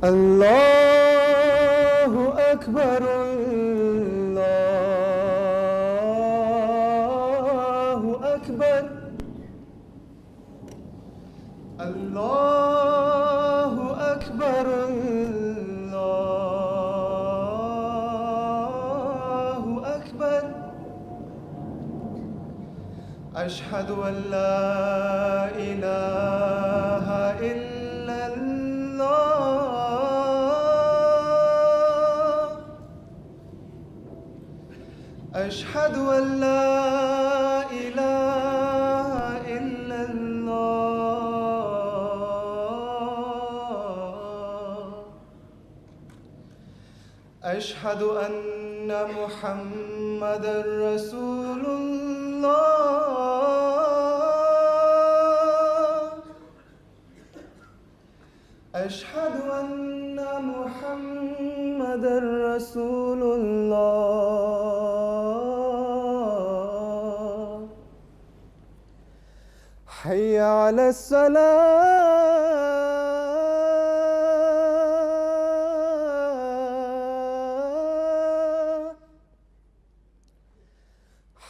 Allahu Akbar, Allahu Akbar, Allahu Akbar, Allahu Akbar. Ashhadu an la ilaha illallah. أشهد أن لا إله إلا الله. أشهد أن محمدًا رسول الله. أشهد أن محمدًا رسول الله. حي على الصلاة،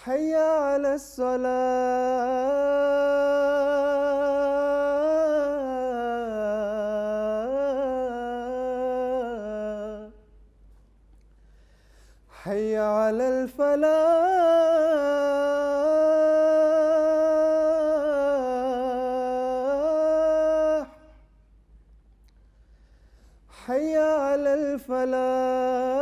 حي على الصلاة، حي على الفلاح. حي على الفلاح.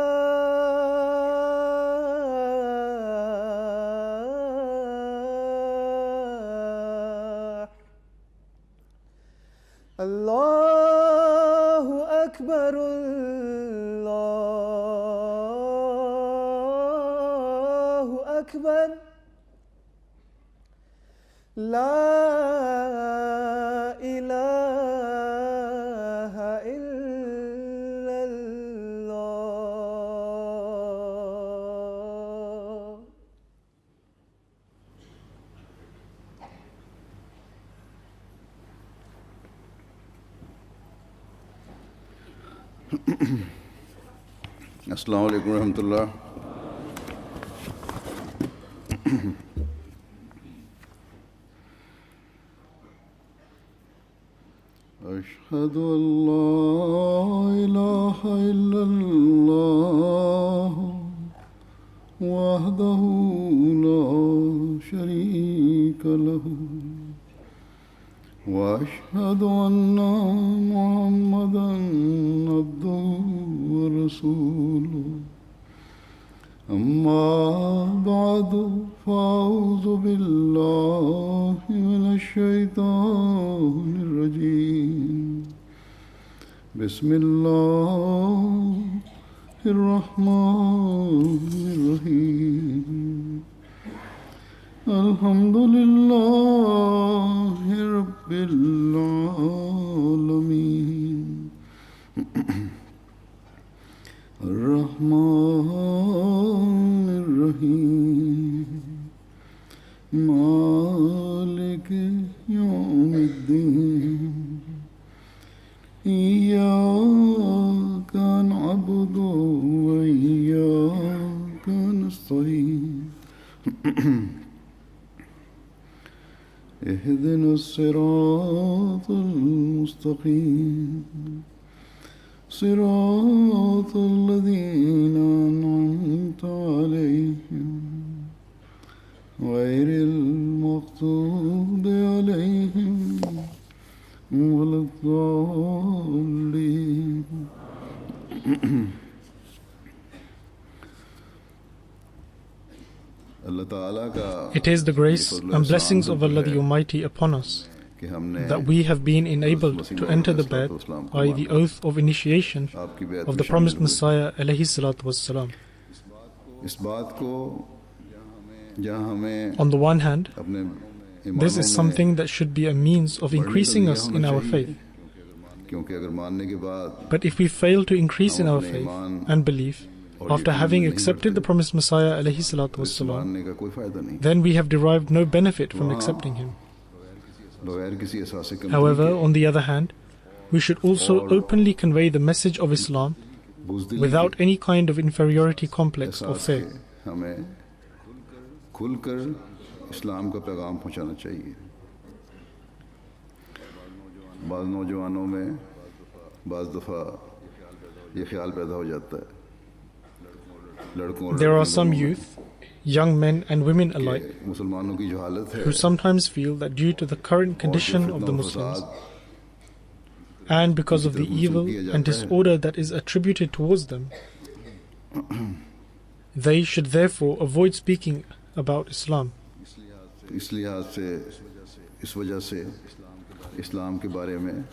الله أكبر، الله أكبر. لا إله إلا الله. Assalamu alaikum warahmatullah. أشهد أن لا إله إلا الله وحده لا شريك له وأشهد أن محمدًا عبده ورسوله. أما بعد فأعوذ بالله من الشيطان الرجيم. بسم الله الرحمن الرحيم. الحمد لله رب العالمين. الرحمن الرحيم. مالك يوم الدين. إياك نعبد وإياك نستعين. اهدنا الصراط المستقيم. صراط الذين أنعمت عليهم غير المغضوب عليهم ولا الضالين. It is the grace and blessings of Allah the Almighty upon us that we have been enabled to enter the bed by the oath of initiation of the promised Messiah alayhi salatu wassalam. On the one hand, this is something that should be a means of increasing us in our faith. But if we fail to increase in our faith and belief, after having accepted the promised Messiah alayhi salatu wassalam, मानने का कोई फायदा नहीं। then we have derived no benefit from accepting him. बगैर किसी एहसास कमतरी However, के on the other hand, we should also openly convey the message of Islam बुज़दिली without any kind of inferiority complex or एहसास fear. के हमें खुलकर इस्लाम का पैगाम पहुंचाना चाहिए। बाज़ नौजवानों में बाज़ दफ़ा ये ख्याल पैदा हो जाता है, लड़कों और There are लड़कियों some दोनों में, youth, young men and women कि alike, मुसलमानों की जो हालत है who sometimes feel that due to the current condition of the Muslims and because of the evil and disorder that is attributed towards them, they should therefore avoid speaking about Islam. इस लिहाज से इस वजह से इस्लाम के बारे में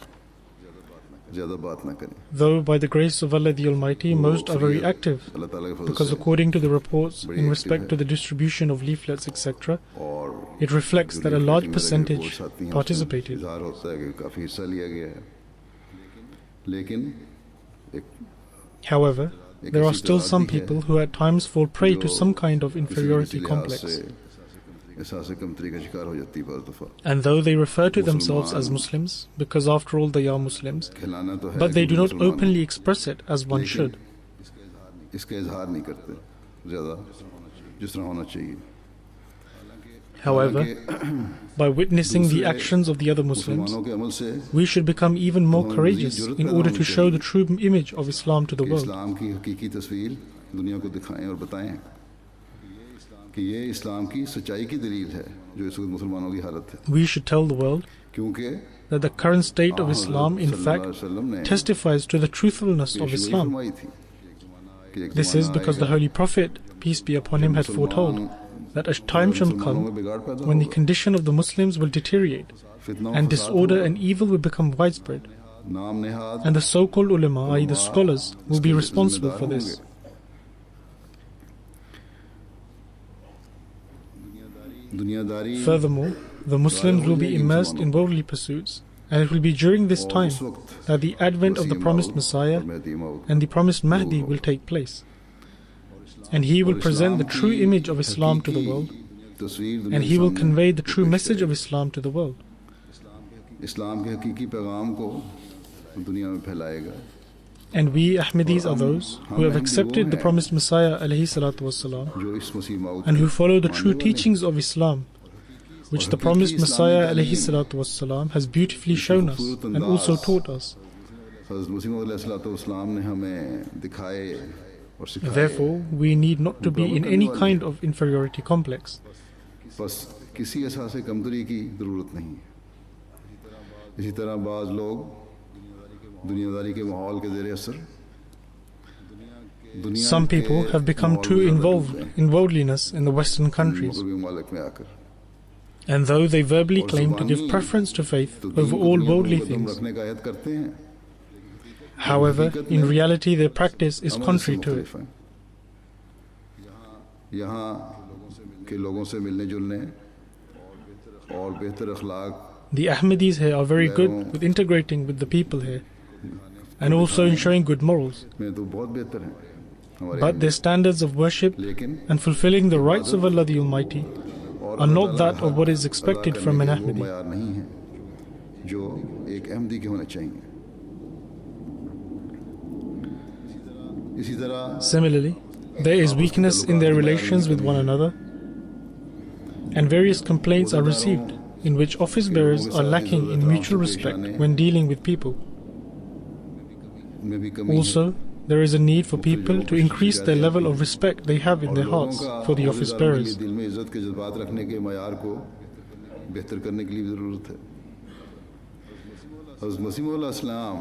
ज़्यादा बात ना करें। Though by the grace of Allah the Almighty, most are very active, अल्लाह ताला के फजल because से according to the reports in respect to the distribution of leaflets etc., और it reflects that a large जो percentage reports आती हैं, उसमें participated. इज़हार होता है कि काफ़ी हिस्सा लिया गया है, लेकिन एक However, there are still some people who at times fall prey to some kind of inferiority complex, एहसास कमतरी का शिकार हो जाती है बाज़ दफ़ा। and though they refer to themselves as Muslims, because after all they are Muslims, खिलाना तो है, but they do not क्योंकि मुसलमान openly express it as one should. इसका इज़हार नहीं करते ज़्यादा जिस तरह होना चाहिए। However, by witnessing the actions of the other Muslims, मुसलमानों के अमल से we should become even more courageous in order to show the true image of Islam to the कि world. इस्लाम की हकीकी तस्वीर दुनिया को दिखाएं और बताएं कि ये इस्लाम की सच्चाई की दलील है जो इस वक्त मुसलमानों की हालत है, We should tell the world क्योंकि that the current state of Islam in fact ने testifies to the truthfulness of पेशगोई Islam. फरमाई थी कि एक This is ज़माना because the आएगा Holy Prophet, peace be upon him, had foretold that a time shall मुसलमानों में come बिगाड़ पैदा when the होगा, condition of the Muslims will deteriorate फितना and फसाद disorder होगा, and evil will become widespread, नाम Nehad and the so-called ulama, i.e. the scholars, will be इसके responsible जिम्मेदार for this. होंगे। दुनियादारी Furthermore, the Muslims will be immersed in worldly pursuits, and it will be during this और time उस वक्त that the advent of the Masih promised मौद Messiah और Mahdi मौद and the promised Mahdi will take place, and he will और present the Islam true की image of Islam to the हकीकी world, तस्वीर दुनिया and के he will सामने convey the true पेश message of करेगा। Islam to the world. इस्लाम के हकीकी पैगाम को दुनिया में फैलाएगा। And we Ahmadis are those who have accepted the promised Messiah alayhi salatu wassalam, जो इस मसीह मौद and who follow the मानने true वाले teachings of Islam, which the promised Messiah alayhi salatu wassalam has beautifully shown us and also taught us. हज़रत मसीह मौद अलैहिस्सलाम ने हमें दिखाए और सिखाए। Therefore, we need not to be in any kind of inferiority complex. बस किसी एहसास कमतरी की ज़रूरत नहीं है। इसी तरह बाज़ लोग दुनियादारी के माहौल के ज़ेर असर Some people have become too involved in worldliness in the Western countries, मग़रबी मुमालिक में आकर, and though they verbally और claim to give ज़ुबानी preference to faith तो over दीन को all दुनिया में worldly मुक़द्दम things, रखने का अहद करते हैं, however, in reality their practice is अमल से contrary to it. मुख्तलिफ हैं। यहाँ के लोगों से मिलने जुलने और बेहतर अखलाक The Ahmadis here are very good with integrating with the people here, and also in showing good morals, में तो बहुत बेहतर हैं हमारे but their standards of worship लेकिन and fulfilling the rights of Allah the Almighty और are not Allah that का of what is हक expected अदा from an करने के वो Ahmadi. मयार नहीं है जो एक अहमदी के होने चाहिए। इसी तरह Similarly, there is weakness in their relations with one another, and various complaints are received in which office bearers are lacking in mutual respect when dealing with people. में भी कमी है। Also, there is a need for people to increase their level of respect they have in their hearts for the office bearers. दिल में इज्जत के जज्बात रखने के मयार को बेहतर करने के लिए भी ज़रूरत है। हज़रत मसीह मौद अलैहिस्सलाम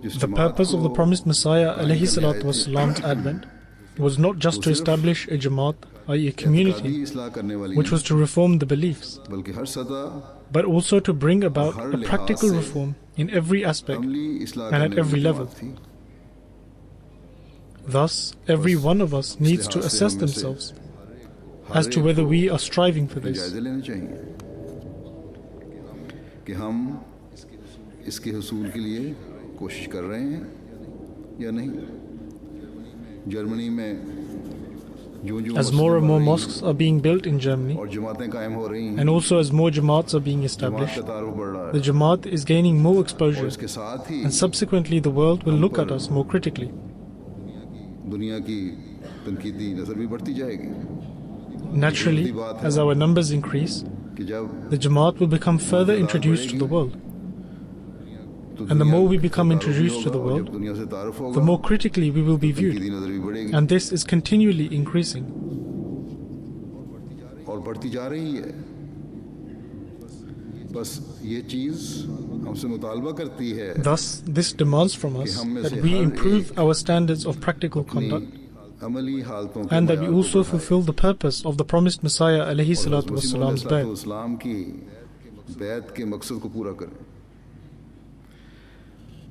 जिस The Jamaat purpose of the को promised Messiah alayhi salatu wassalam's advent was not just to establish a Jamat, i.e. a इत्तेकादी community, इस्लाह करने वाली which was to reform the beliefs, बल्कि हर सतह but also to bring about a practical reform in every aspect अमली इस्लाह and at करने every वाली level. जमात थी। Thus, every one of us needs to assess themselves as to whether we are striving for this. जायज़े लेने चाहिए कि हम इसके हुसूल के लिए कोशिश कर रहे हैं या नहीं। जर्मनी में As more and more mosques are being built in Germany, और जमातें कायम हो रही हैं, and also as more Jamats are being established, जमात का तारुफ बढ़ रहा है, the Jamaat is gaining more और exposure, इसके साथ ही and subsequently the world will look at us more critically. दुनिया की तनकीदी नज़र भी बढ़ती जाएगी Naturally, as our numbers increase, कि जब the Jamaat will become further introduced to the world. And the more we become introduced to the world, दुनिया से तारुफ होगा, the more critically we will be तनकीदी viewed. नज़र भी बढ़ेगी And this is continually increasing. और बढ़ती जा रही है। बस ये चीज़ हमसे मुतालबा करती है Thus, this demands from us that we improve our standards of practical conduct, अमली हालतों के and that we मयार also को fulfill the purpose of the promised Messiah alayhi salatu wasalam's bed. इस्लाम की बैत के मकसद को पूरा करें।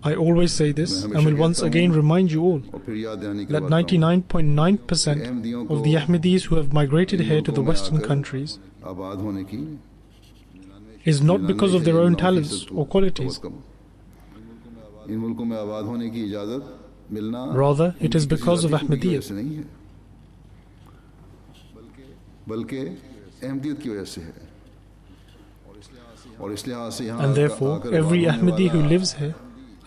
I always say this and will once again remind you all और फिर याद दिलाने की that बात कहूं, 99.9% of the Ahmadis who have migrated here to the Western countries आबाद होने की is not because of their own talents or qualities. इन मुल्कों में आबाद होने की इजाज़त मिलना Rather, it is उनकी because of किसी जाति की Ahmadiyya. वजह से नहीं है, बल्कि अहमदियत की वजह से है। और इस लिहाज से यहाँ And therefore, आकर every आबाद होने Ahmadi who वाला lives here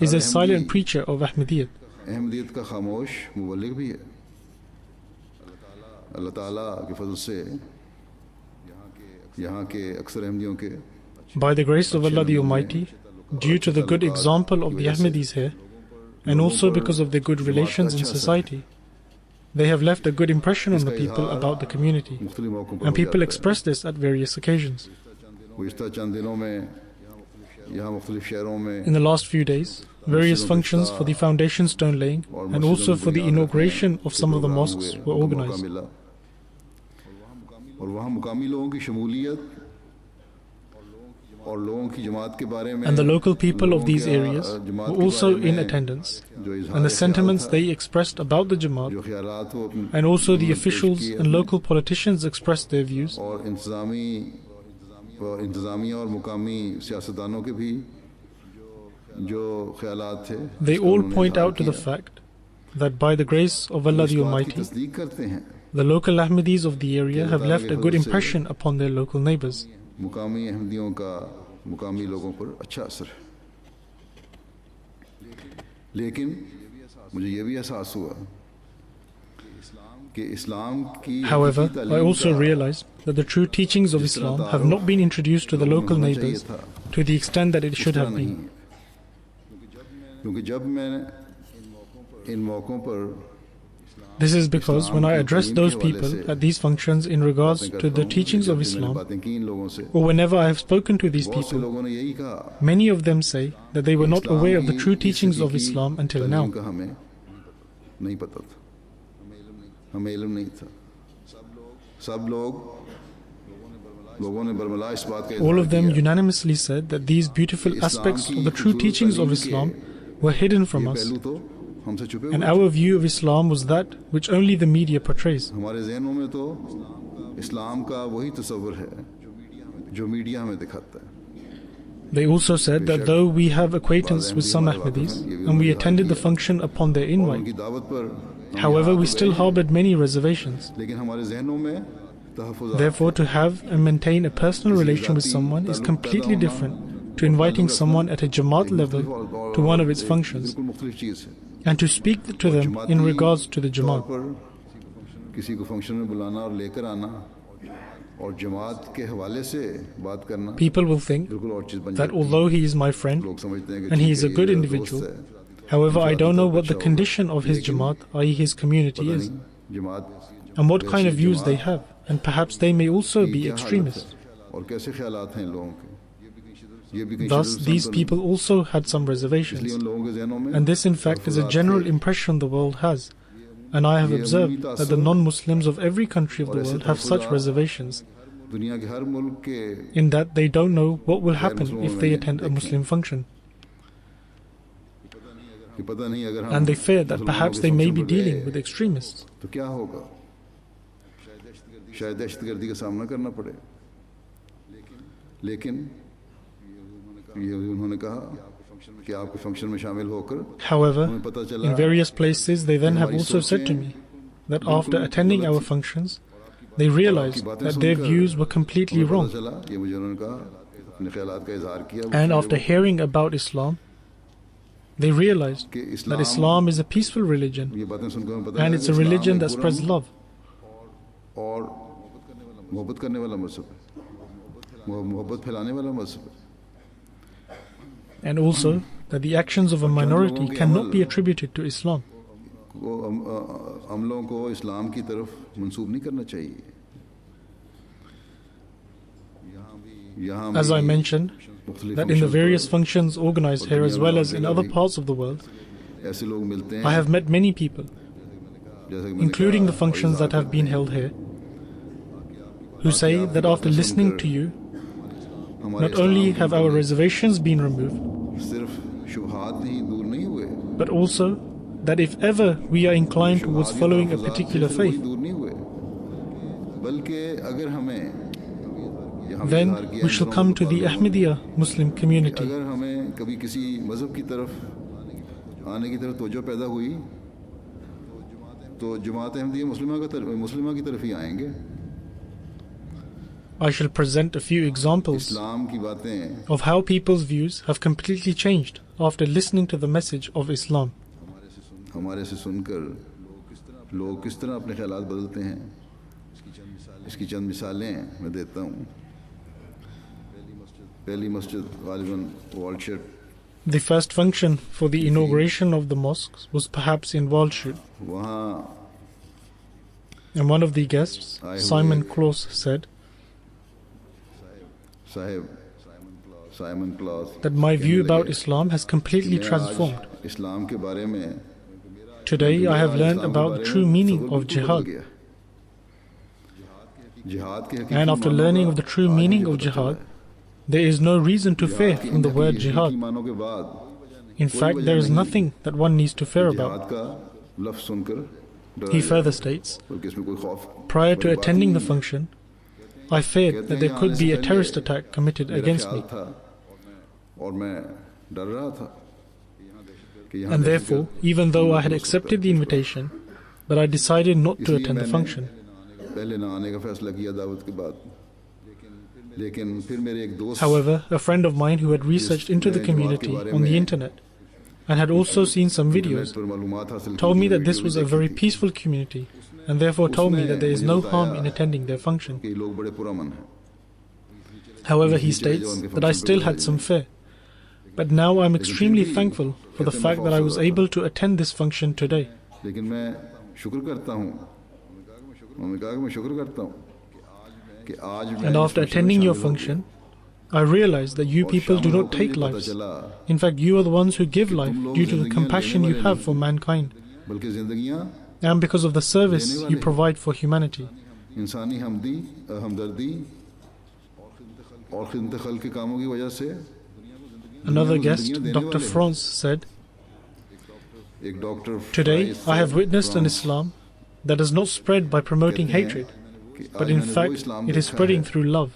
is a silent preacher of Ahmadiyyat. Ahmadiyyat का खामोश मुबल्लिग भी है। अल्लाह ताला के फजल से यहाँ के अक्सर अहमदियों के By the grace of Allah the Almighty, due to the good example of the Ahmadis here, and also because of their good relations in society, they have left a good impression on the people about the community, मुख्तलिफ मौक़ों पर and हो people जाता है। express this at various occasions. गुज़िश्ता चंद दिनों में यहाँ मुख्तलिफ शहरों में In the last few days, various functions for the foundation stone laying and also for the inauguration of some of the mosques were organized. और वहाँ मुकामी लोगों की शमूलियत और लोगों की जमात के बारे में And the local people of these लोगों के areas जमात were के also बारे in में attendance, जो इजहार and the ख्याल sentiments था, they expressed about the Jamaat, जो ख्यालात वो अपने and also the उन्होंने पेश officials किए and local politicians expressed their views. और इंतज़ामिया और मुकामी सियासतदानों के भी जो ख्यालात थे They उसका all उन्होंने point इजहार out to the किया। fact that by the grace of Allah इस the बात की Almighty, तस्दीक करते हैं the local Ahmadis of the area have left a good impression upon their local neighbors. मुकामी अहमदियों का मुकामी लोगों पर अच्छा असर है, लेकिन मुझे ये भी एहसास हुआ कि इस्लाम की However, हकीकी I तालीम also का realized that the true teachings of Islam have not been introduced to the local neighbors to the extent that it should इस तरह have नहीं been. है। क्योंकि जब मैं इन मौक़ों पर This is because when I address those people at these functions in regards to the teachings of Islam, बातें की इन लोगों से, or whenever I have spoken to these बहुत से people, लोगों ने यही कहा many of them say that they were not Islam aware of the की true इस teachings of हकीकी Islam until तालीम now. का हमें नहीं पता था, हमें इल्म नहीं था। सब लोगों ने बरमला इस बात का All इज़हार of them किया unanimously said that these beautiful aspects of the true teachings of Islam were hidden from ये us, पहलू तो हमसे छुपे and हुए our view of Islam was that which only the media portrays. हमारे जहनों में तो इस्लाम का वही तस्वर है जो मीडिया हमें दिखाता है। They also said that though we have acquaintance with some Ahmadis and we attended the function upon their और invite, उनकी दावत पर हम however, यहाँ we तो still गए, harbored many reservations. लेकिन हमारे जहनों में तहफ़्फ़ुज़ात Therefore, to have and maintain a personal relation with someone is completely different to inviting someone at a Jamaat level to one of its functions बिल्कुल मुख्तलिफ चीज़ है। and to speak to them in regards to the तौर Jamaat. पर किसी को function में बुलाना और लेकर आना और जमात के हवाले से बात करना People will think बिल्कुल और चीज़ बन that जाती है। although he is my friend लोग समझते हैं कि and he ठीक is a है, good ये individual, दोस्त है, however, I don't know what the अच्छा होगा। condition of his Jamaat, i.e. his community, पता is, नहीं, जमात and what kind of वैसी views they Jamaat have, and perhaps they may also की be क्या हालत extremists. है और कैसे ख्यालात हैं इन लोगों के, ये भी कहीं Thus, शिदत these तो नहीं। people also had some इसलिए reservations, उन लोगों के जहनों में and this in fact is a तहफ़्फ़ुज़ात general थे। impression the world has, and I have observed that the non-Muslims of every country of the world have such reservations, दुनिया के हर मुल्क के in that they don't know what will happen if they attend a Muslim function, कि पता नहीं अगर हम and they fear that मुसलमानों perhaps के they may फंक्शन be पर dealing गए, with extremists. तो क्या होगा, शायद दहशतगर्दी का सामना करना पड़े। लेकिन ये उन्होंने कहा कि आपके फंक्शन में शामिल होकर However, हमें पता चला in various places they then have हमारी also said to सोचें me that after attending our functions, they realized that their views were completely हमें पता wrong. चला ये मुझे उन्होंने कहा अपने ख्यालात का इजहार किया And after hearing about Islam, they realized कि that Islam is a peaceful religion ये बातें सुनकर हमें पता and चला it's कि a इस्लाम religion एक that spreads पुरअमन love. और मोहब्बत करने वाला मजहब है मोहब्बत फैलाने वाला मजहब है And also that the actions of a minority cannot be attributed to Islam. वो अमलों को इस्लाम की तरफ मंसूब नहीं करना चाहिए यहाँ As I mentioned, मुख्तलिफ that in the function various पर functions organized here as well as in other parts of the world, ऐसे लोग मिलते हैं I have met many people, जैसे कि मैंने including कहा, the functions और that have been held here, who say that after listening to you, हमारे not only इस्लाम के have our मतलब reservations been removed, सिर्फ शुबहात ही दूर नहीं हुए but also that if ever we are inclined towards following a particular सिर्फ वही faith, दूर नहीं हुए बल्कि अगर हमें यहाँ then इजहार किया we shall इन come दोनों to the बातों में, Ahmadiyya Muslim community. अगर हमें कभी किसी मजहब की तरफ आने की तरफ तवज्जो पैदा हुई तो जमात अहमदिया मुस्लिमा की तरफ ही आएंगे I shall present a few examples इस्लाम की बातें of how people's views have completely changed after listening to the message of Islam. हमारे से सुनकर लोग किस तरह अपने ख्यालात बदलते हैं इसकी चंद मिसालें मैं देता हूँ पहली मस्जिद गालिबन वॉलशट The first function for the inauguration of the mosques was perhaps in Waldshut, वहाँ and one of the guests, Simon Kloss, said Sahib Simon Kloss that my view about Islam has completely transformed. इस्लाम के बारे में Today I have learned about the true meaning of jihad, जिहाद के and after learning of the true meaning of jihad, there is no reason to fear from the word jihad. ईमानों के बाद In fact, there is nothing that one needs to fear about. जिहाद का लफ्ज़ सुनकर डरा He जाए, further states, बल्कि इसमें कोई खौफ prior to बड़ी बात attending नहीं the है। function, I feared that there could be a terrorist attack committed मेरा against ख्याल me, था और मैं डर रहा था कि यहाँ and दहशतगर्द therefore, even though I had accepted the invitation, but I decided not to इसलिए attend the मैंने function. पहले ना आने का फैसला किया दावत के बाद लेकिन फिर मेरे एक दोस्त However, a friend of mine who had researched into the community on the internet and had also seen some videos पर मालूमात हासिल told की me थी, that this वीडियो was भी a very देखी थी peaceful community and therefore told me that there is no harm in attending their function. कि लोग बड़े पुरअमन हैं However, he states that I still had some fear. But now I'm extremely thankful for the fact that I was able to attend this function today. लेकिन मैं शुक्र करता हूँ उन्होंने कहा कि मैं शुक्र करता हूँ कि आज मैं And इस after function में attending your शामिल हो function, I realized that you और people do शामिल not होकर take मुझे पता lives. चला In fact, you are the ones who give कि life तुम लोग due to the जिंदगियां compassion लेने you वाले have नहीं, for mankind बल्कि जिंदगियां and because of the service लेने you वाले। provide for humanity. इंसानी हमदर्दी और खिदमत खल्क के कामों की वजह से Another दुनिया को guest, जिंदगियां देने Dr. वाले हैं। France, said, एक डॉक्टर Today फ्राइस I have थे, witnessed an France, Islam that does not spread by promoting कहते हैं hatred, कि but आज in मैंने वो fact इस्लाम it is देखा spreading है through love.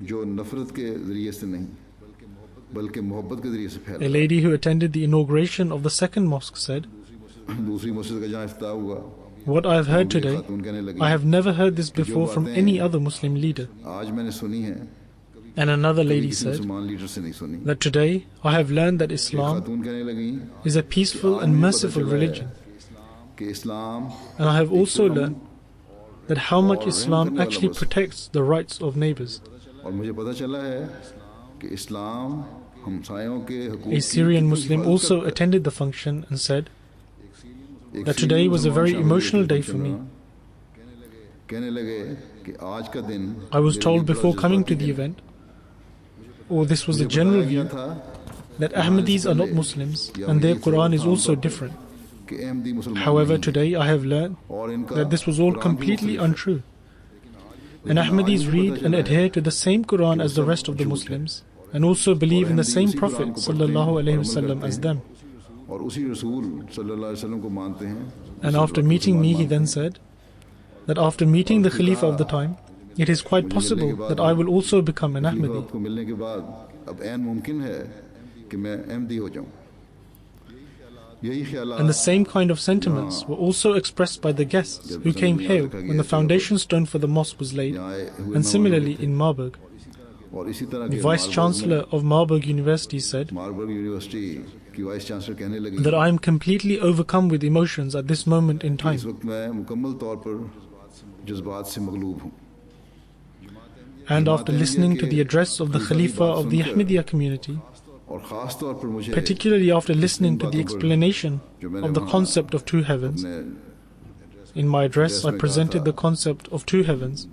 जो नफरत के जरिए से नहीं बल्कि मोहब्बत के जरिए से फैला A lady who attended the inauguration of the second mosque said, दूसरी मस्जिद का जहाँ इफ्ताह हुआ What I have heard ये today, खातून कहने लगी I have never heard this before from any other Muslim leader. आज मैंने सुनी है And another कभी lady किसी said मुसलमान लीडर से नहीं सुनी that today I have learned that ये Islam खातून कहने लगी is a peaceful and merciful religion. कि इस्लाम And I have also learned that how much Islam actually protects the rights of neighbors. और मुझे पता चला है कि इस्लाम हमसायों के हुकूक A Syrian की Muslim हिफाजत also करता है। attended the function and said एक that Syrian today was a मुसलमान very शामिल हुए emotional थे day फंक्शन for me. में। कहने लगे कि आज का दिन I was मेरे told लिए बड़ा before coming to जज्बाती the दिन है। event, or this was the मुझे general बताया गया view, था that कि आज Ahmadis are not पहले Muslims या and their मुझे Quran is आम also तौर पे different. कि अहमदी मुसलमान However, नहीं हैं today I have learned और इनका that this was all Quran भी completely मुख्तलिफ है। untrue. And लेकिन आज Ahmadis मुझे read पता and चला है adhere to the same Quran as the rest of the झूठ है। Muslims and also believe in the Ahmadi same उसी कुरान Prophet को पढ़ते हैं sallallahu और alaihi अमल wasallam करते as हैं them. और उसी रसूल सल्लल्लाहु अलैहि वसल्लम को मानते हैं And उसी after रसूल को meeting me, he मानते then हैं। said that after meeting the Khalifa of the time, it is quite possible that I will also become an Khalifa Ahmadi. को मिलने के बाद अब ऐन मुमकिन है कि मैं अहमदी हो जाऊं। यही ख्याल And the same kind of sentiments were also expressed by the guests who came here when the foundation stone for the mosque was laid, and similarly in Marburg. और इसी तरह The के Vice Chancellor of Marburg University said Marburg university की vice chancellor कहने लगी that I am completely overcome with emotions at this moment in इस time. वक्त मैं मुकम्मल तौर पर जज्बात से मगलूब हूं। And after listening to the address of the Khalifa of the Ahmadiyya community, और खास तौर पर मुझे particularly after listening to the explanation of the concept of two heavens, in my address I presented the concept of two heavens.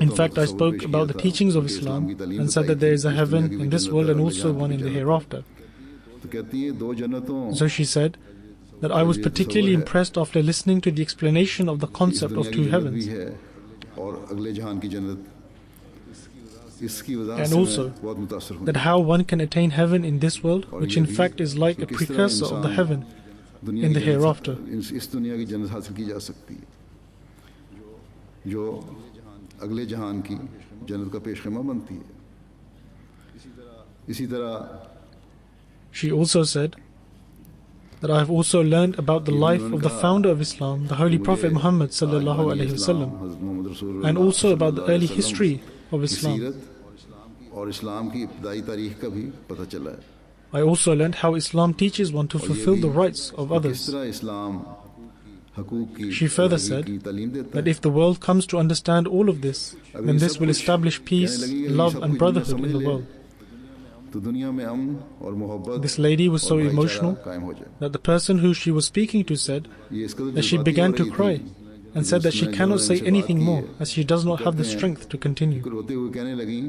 In fact, I spoke about the teachings of Islam and said that there is a heaven in this world and also one in the hereafter. तो कहती है दो जन्नतों So she said that I was particularly impressed after listening to the explanation of the concept of two heavens. और अगले जहान की जन्नत इसकी वजह And से also मैं बहुत मुतासर हूं। that how one can attain heaven in this world, which in fact is like a precursor of the heaven दुनिया in की the जन्नत- hereafter. इस दुनिया की जन्नत हासिल की जा सकती है जो अगले जहान की जन्नत का पेशखमा बनती है। इसी तरह She also said that I have also learned about the life of the founder of Islam, the Holy Prophet Muhammad sallallahu alaihi wasallam, हज़रत मोहम्मद रसूलुल्लाह and also about the early सल्लल्लाहु अलैहि history of वसल्लम की Islam. सीरत और इस्लाम की इब्तदाई तारीख का भी पता चला है। I also learned how Islam teaches one to और ये fulfill भी the rights of कि किस others. तरह इस्लाम हकूक़ की She further अदायगी said की तालीम देता that है। if the world comes to understand all of this, then this will establish peace, love and brotherhood in the world. तो दुनिया में अमन और मोहब्बत This lady was so और भाईचारा emotional कायम हो जाए। that the person who she was speaking to said ये इस कदर that she जज्बाती began हो to रही cry थी and कि said that she उसने cannot जो say इनसे anything बात की more है, as she does not have the कहते हैं, strength to continue. फिर रोते हुए कहने लगी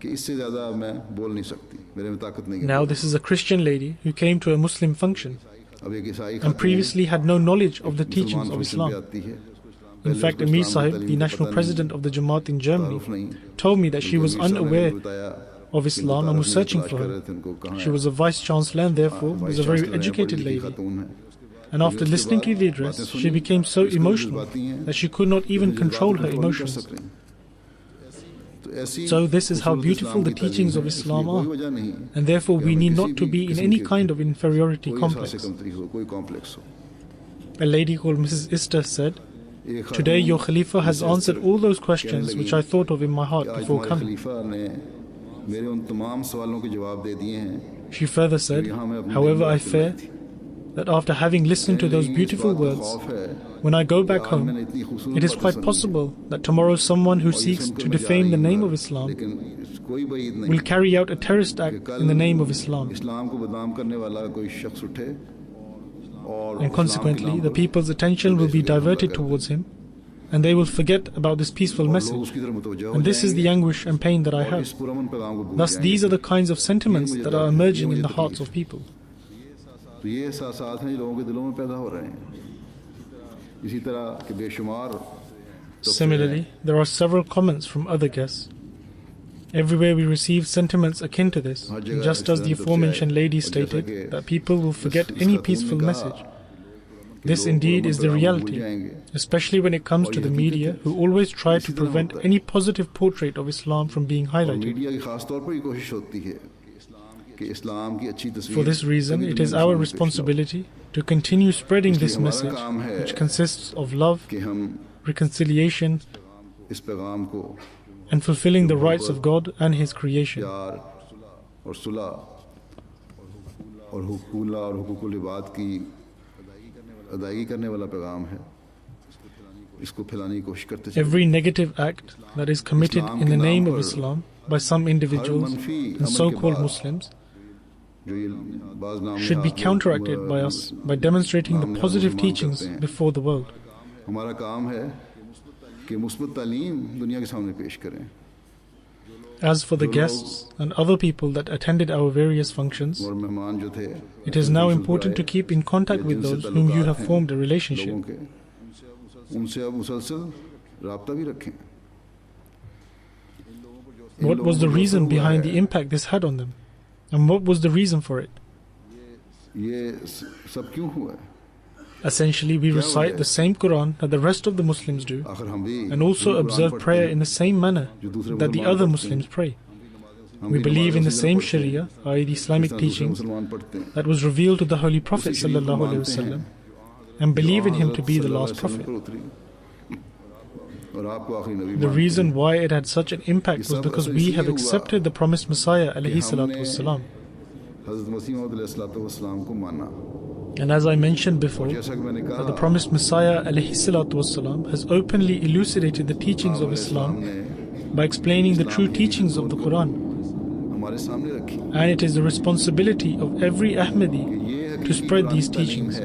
कि इससे ज़्यादा मैं बोल नहीं सकती, मेरे में ताकत नहीं है। Now this is a Christian lady who came to a Muslim function अब एक ईसाई and previously had no knowledge of the मुसलमान teachings of फंक्शन पे Islam. आती है। In पहले fact, उसको Amir इस्लाम की Sahib, तालीम the का national पता president of the Jamat in नहीं, Germany, तारुफ नहीं। told me that she was बल्कि अमीर साहब ने unaware मुझे बताया of कि Islam वो and was तारुफ searching तलाश for कर her. रहे थे, उनको कहाँ She है? was a vice chancellor and therefore was a very vice chancellor हैं, educated पढ़ी लिखी lady. खातून हैं। And after listening to the address, she became so emotional that she could not even control her emotions. So this is how beautiful the teachings of Islam are, and therefore we need not to be in any kind of inferiority complex. A lady called Mrs. Ister said, "Today your Khalifa has answered all those questions which I thought of in my heart before coming." She further said, "However, I fear that after having listened to those beautiful words, when I go back home, it is quite possible that tomorrow someone who seeks to defame the name of Islam will carry out a terrorist act in the name of Islam. And consequently, the people's attention will be diverted towards him, and they will forget about this peaceful message. And this is the anguish and pain that I have. Thus, these are the kinds of sentiments that are emerging in the hearts of people." तो ये एहसासात हैं जो लोगों के दिलों में पैदा हो रहे हैं। इसी तरह के बेशुमार Similarly, there are several comments from other guests. Everywhere we receive sentiments akin to this, just as the aforementioned lady stated that people will forget any peaceful message. This indeed is the reality, especially when it comes to the media, who always try to prevent any positive portrait of Islam from being highlighted. Media की खास तौर पर ये कोशिश होती है कि इस्लाम की अच्छी तस्वीर For this reason, it is our responsibility to continue spreading this message, which consists of love, कि हम reconciliation, इस पैगाम को and fulfilling the rights of God and His creation. प्यार और सुलह और हुकूला और हुकूकुल इबाद की अदायगी करने वाला पैगाम है, इसको फैलाने की कोशिश करते चलें। Every negative act that is committed in the name of Islam by some individuals and so-called Muslims जो ये बाज़ नाम should be counteracted by us by demonstrating the positive teachings before the world. हमारा काम है कि मुस्बत तालीम दुनिया के सामने पेश करें। As for the guests and other people that attended our various functions, और मेहमान जो थे it is now important to keep in contact with those whom you have formed a लोगों relationship. के उनसे अब मुसलसल राब्ता भी रखें। What was the reason behind the impact this had on them? And what was the reason for it? ये सब क्यों हुआ है? Essentially, we recite the same Quran that the rest of the Muslims do, आखिर हम भी and also Quran observe पढ़ते prayer हैं, in the same manner जो दूसरे that the मुसलमान other पढ़ते हैं। Muslims pray. We believe in the same Sharia, i.e. the Islamic teachings, that was revealed to the Holy Prophet ﷺ, and believe in him to be the last Prophet. The reason why it had such an impact was because we have accepted the promised Messiah ﷺ. And as I mentioned before, that the promised Messiah ﷺ has openly elucidated the teachings of Islam by explaining the true teachings of the Quran. And it is the responsibility of every Ahmadi to spread these teachings.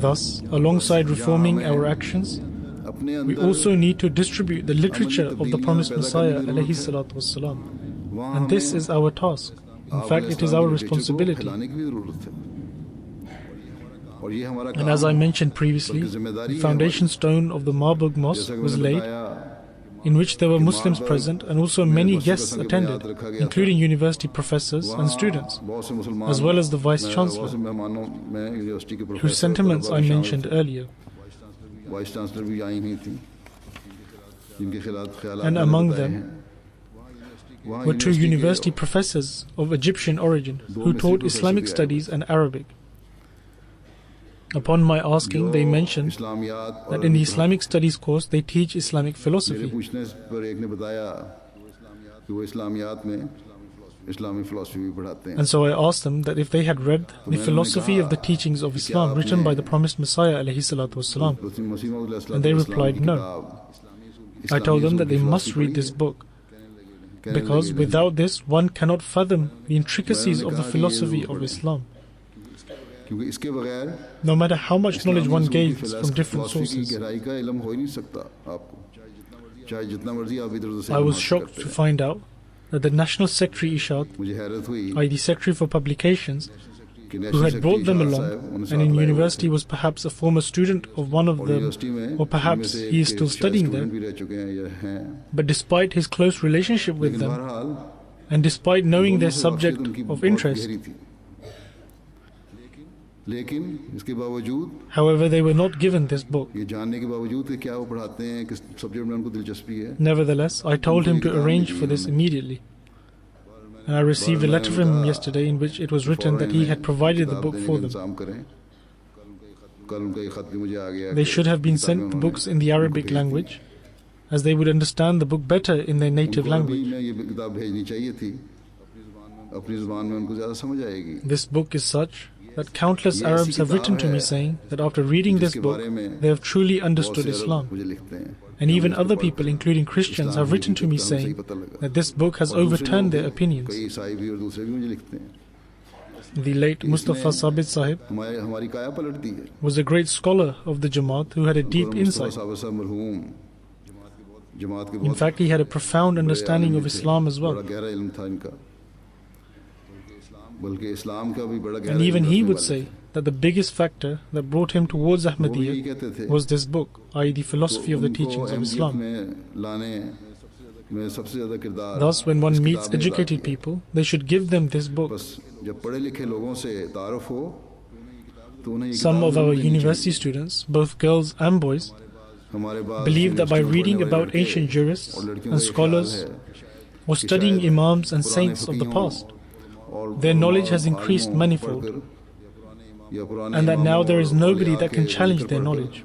Thus, alongside reforming our actions, we also need to distribute the literature of the promised Messiah ﷺ. And this is our task. In fact, it is our responsibility. And as I mentioned previously, the foundation stone of the Marburg Mosque was laid, in which there were Muslims present and also many guests attended, including university professors and students, as well as the Vice Chancellor, whose sentiments I mentioned earlier. And among them were 2 university professors of Egyptian origin who taught Islamic studies and Arabic. Upon my asking, they mentioned that in the Islamic studies course they teach Islamic philosophy. And so I asked them that if they had read the philosophy of the teachings of Islam written by the promised Messiah ﷺ, and they replied no. I told them that they must read this book, because without this one cannot fathom the intricacies of the philosophy of Islam. No matter how much knowledge one gains from different sources. I was shocked to find out that the National Secretary Ishad, i.e. the Secretary for Publications, who had brought them along and in university was perhaps a former student of one of them, or perhaps he is still studying there, but despite his close relationship with them, and despite knowing their subject of interest, however, they were not given this book. Nevertheless, I told him to arrange for this immediately. And I received a letter from him yesterday in which it was written that he had provided the book for them. They should have been sent the books in the Arabic language, as they would understand the book better in their native language. This book is such that countless Arabs have written to me saying that after reading this book, they have truly understood Islam. And even other people, including Christians, have written to me saying that this book has overturned their opinions. The late Mustafa Sabit Sahib was a great scholar of the Jamat who had a deep insight. In fact, he had a profound understanding of Islam as well. And even he would say that the biggest factor that brought him towards Ahmadiyya was this book, i.e. the philosophy of the teachings of Islam. Thus, when one meets educated people, they should give them this book. Some of our university students, both girls and boys, believe that by reading about ancient jurists and scholars or studying imams and saints of the past, their knowledge has increased manifold, and that now there is nobody that can challenge their knowledge.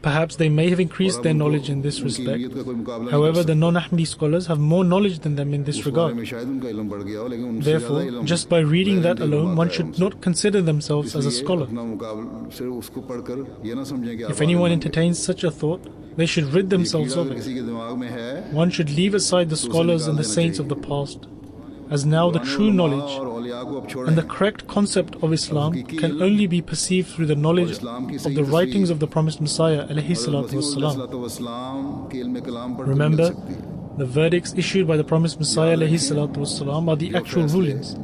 Perhaps they may have increased their knowledge in this respect. However, the non-Ahmadi scholars have more knowledge than them in this regard. Therefore, just by reading that alone, one should not consider themselves as a scholar. If anyone entertains such a thought, they should rid themselves of it. One should leave aside the scholars and the saints of the past, as now the true knowledge and the correct concept of Islam can only be perceived through the knowledge of the writings of the promised Messiah ﷺ. Remember, the verdicts issued by the promised Messiah ﷺ are the actual rulings.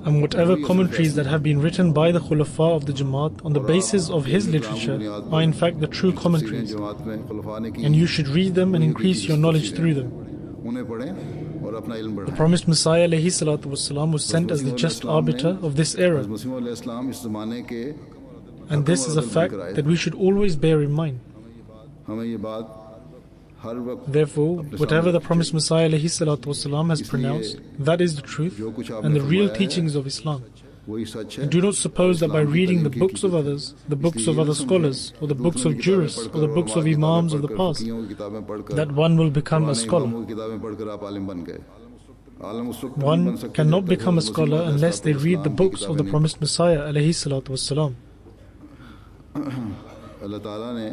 And whatever commentaries that have been written by the Khulafa of the Jamat on the basis of his literature are in fact the true commentaries, and you should read them and increase your knowledge through them. उन्हें पढ़ें और अपना इल्म The बढ़ाएं। promised Messiah ﷺ was sent as the just arbiter of this era, मसीह अलैहिस्सलाम इस ज़माने के and this is a fact that we should always bear in mind. हमें ये बात हर वक्त Therefore, whatever the promised Messiah ﷺ has pronounced, that is the truth and the real teachings of Islam. वही सच है। And do not suppose that by reading the books of others, the books of other scholars, or the books of jurists, or the books of imams of the past, that one will become a scholar. किताबें पढ़कर आप आलिम बन गए। आलिम उस वक्त नहीं बन One सकते cannot जब तक become a वो scholar Masih unless they read the अलैहिस्सलाम की books of the किताबें promised Messiah ﷺ. अल्लाह ताला ने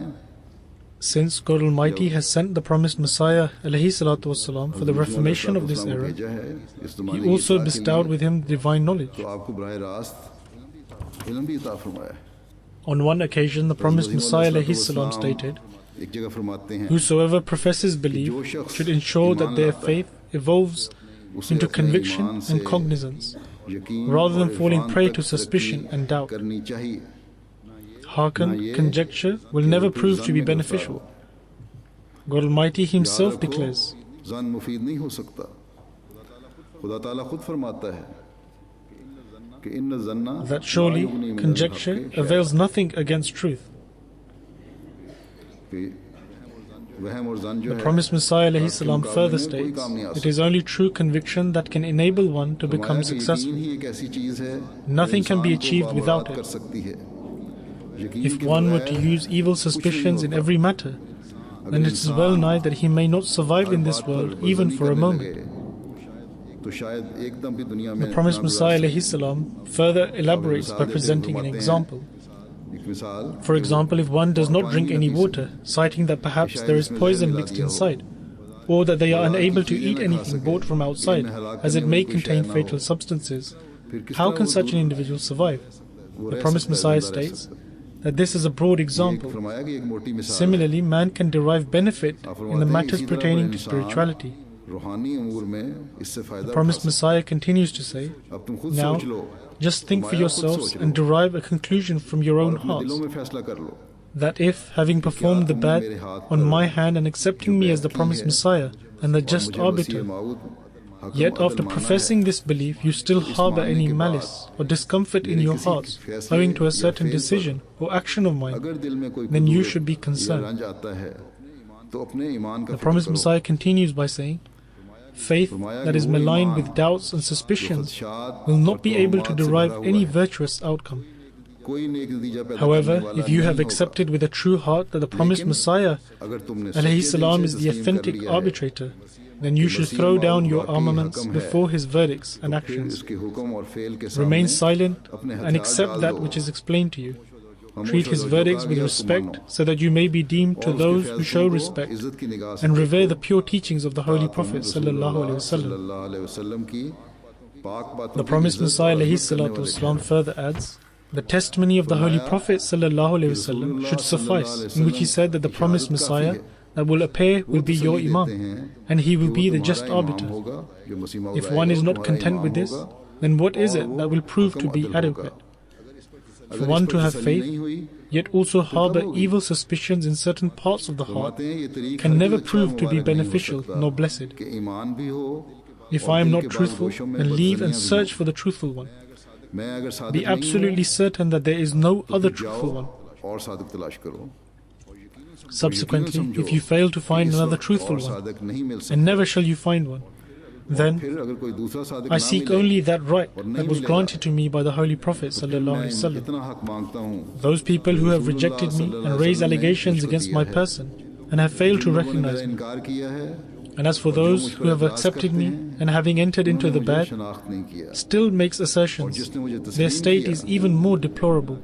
Since God Almighty has sent the promised Messiah ﷺ for the reformation of this era, भेजा है इस ज़माने He की also इस्लाह के bestowed लिए, with him divine knowledge. तो आपको बराह रास्त इल्म भी अता फरमाया है। On one occasion, the promised Messiah ﷺ stated, एक जगह फरमाते हैं "Whosoever professes belief should ensure that their faith evolves उसे into अपने conviction ईमान से and cognizance, यकीन rather than और falling इरफान prey तक to suspicion तरक्की and doubt. करनी चाहिए। Hearken, conjecture will never prove to be beneficial." God Almighty Himself याद रखो, declares, ज़न मुफीद नहीं हो सकता। खुदा ताला खुद फरमाता है कि इन्न ज़न्ना that surely La युगनी Minal conjecture हक़्क़ि avails nothing against truth. कि वहम और ज़न जो The है promised Messiah आपके ﷺ मुकाबले further में कोई states, काम नहीं आ "It is only true conviction that can enable one to become फरमाया कि successful. यकीन ही एक ऐसी चीज़ है Nothing can be जो इंसान को achieved without बामुराद it. कर सकती है। यकीन If के one were बगैर to use evil कुछ नहीं suspicions in होता। every matter, then it is well nigh that he may not survive in this world even for a moment." तो शायद एकदम भी दुनिया में The promised ना Messiah गुजार सके। ﷺ further elaborates by presenting an example. एक मिसाल For example, if one does not drink any water, citing that perhaps there is poison mixed inside, or that they are unable to eat anything bought from outside, as it may contain fatal substances, how can such an individual survive? The promised Messiah states that this is a broad example. फरमाया कि एक मोटी मिसाल Similarly, man can derive benefit in the matters pertaining to spirituality. रूहानी उमूर में इससे फायदा The promised Messiah continues to say, अब तुम खुद "Now, सोच लो just think for yourselves and derive a conclusion from your own अपने hearts, दिलों में फैसला कर लो that if, having performed the bad on my hand and accepting me as the promised Messiah and the just arbiter, yet after professing this belief you still harbor any malice or discomfort in your hearts owing to a certain decision or action of mine, अगर दिल में कोई then you Kudur should be या concerned." रंज आता है तो अपने ईमान का The फिक्र promised करो। Messiah continues by saying, "Faith that is maligned with doubts and suspicions will not be able to derive any virtuous outcome. कोई नेक नतीजा पैदा However, करने वाला if you नहीं have होगा। accepted with a true heart that the promised Messiah अगर तुमने alayhi सच्चे दिल salam से is the तस्लीम कर authentic लिया है, arbitrator, then you should throw down your armaments before his verdicts and फिर actions. इसके हुक्म और फेल के Remain सामने silent अपने and हथियार accept डाल that दो। which is explained to you. खामोश Treat हो his जाओ, जो verdicts कहा with गया उसको respect मानो। so that you may be deemed to और उसके those who फैसलों show को respect इज्जत की निगाह से and revere देखो। the pure teachings of the Holy Prophet रसूलुल्लाह sallallahu alaihi wasallam. सल्लल्लाहु अलैहि वसल्लम की पाक बातों The की promised इज्जत Messiah और alayhi इज्जत करने salatu वाले wasalam further adds, "The testimony of the Holy Prophet sallallahu alaihi wasallam should suffice, in which he said that the promised Messiah that will appear will be your Imam, and he will be the just arbiter. If one is not content with this, then what is it that will prove to be adequate? For one to have faith, yet also harbor evil suspicions in certain parts of the heart, can never prove to be beneficial nor blessed. If I am not truthful, then leave and search for the truthful one. Be absolutely certain that there is no other truthful one. Subsequently, if you fail to find another truthful one, and never shall you find one, then I seek only that right that was granted to me by the Holy Prophet ﷺ. Those people who have rejected me and raised allegations against my person and have failed to recognize me. And as for those who have accepted me and having entered into the bad, still makes assertions, their state is even more deplorable,